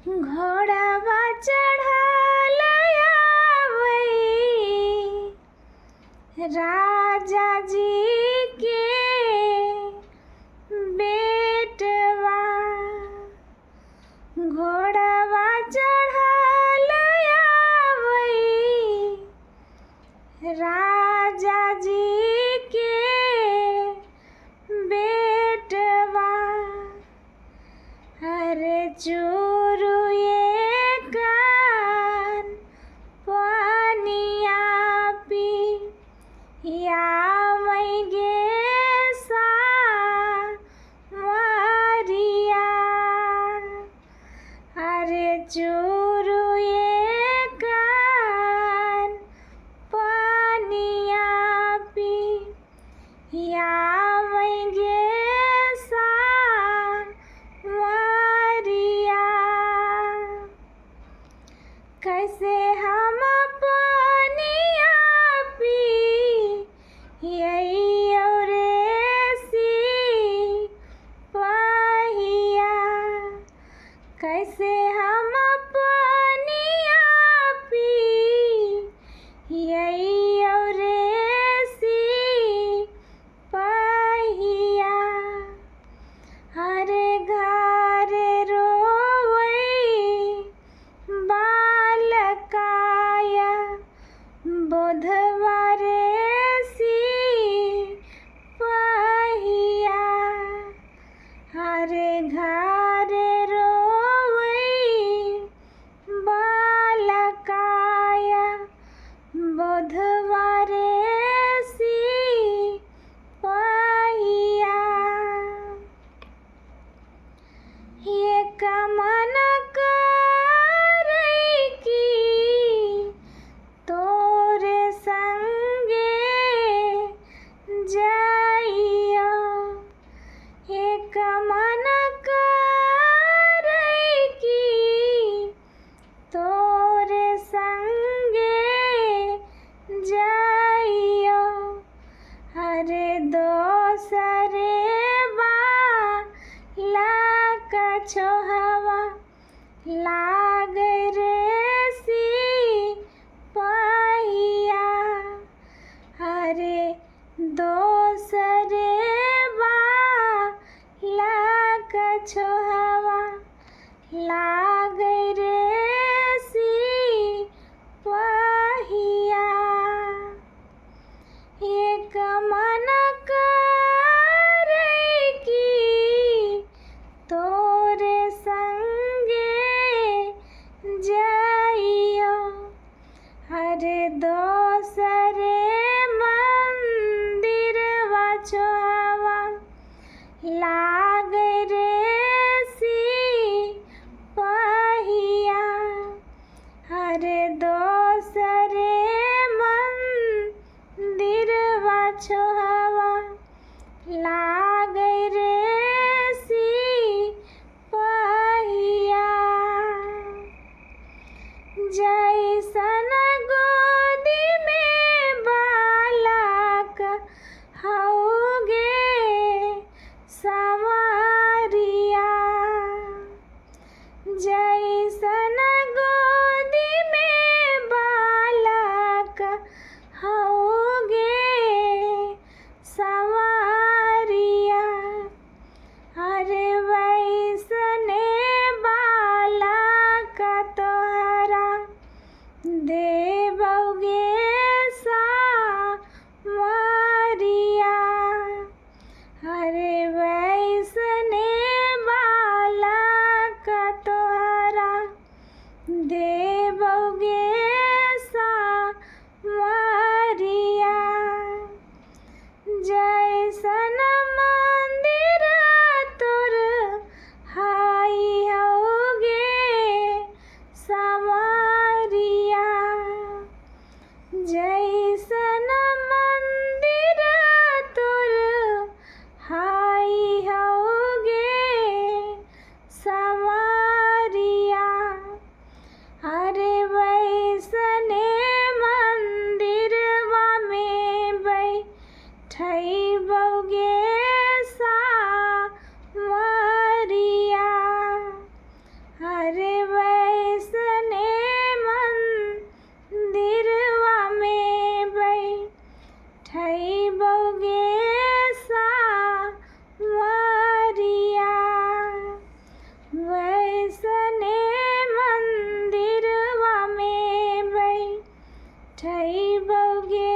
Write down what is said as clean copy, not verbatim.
घोड़ावा चढ़ल आवै राजा जी के बेटवा। घोड़ावा चढ़ल आवै राजा जी के बेटवा। अरे चोरुए कान पानिया पी यावै गे सावरिया। अरे चोरुए कान पानिया पी यावै गे सावरिया। कैसे हम पानिया पी यैयौ रे सिपहिया। कैसे हम पानिया पी यैयौ रे सिपहिया। अरे घरे रोवै बालकाया बोधवा रे सिपहिया। अरे घरे रोवै बालकाया बोधवा रे सिपहिया। एक मन करै की तोरे संगे जाइयो। एक मन करै की तोरे संगे जाइयो। अरे दोसरे छोहवा लागै रे सिपहिया। अरे दोसरे छोहवा लागै रे सिपहिया। एक मन करै की तोरे संगे जाइयो। अरे दोसरे मंदिरवा छोहवा लागै रे सिपहिया। अरे दोसरे मंदिरवा छोहवा लागै रे सिपहिया। जैसन गोदी में बालक हउगे साव વૈભવ ઘેર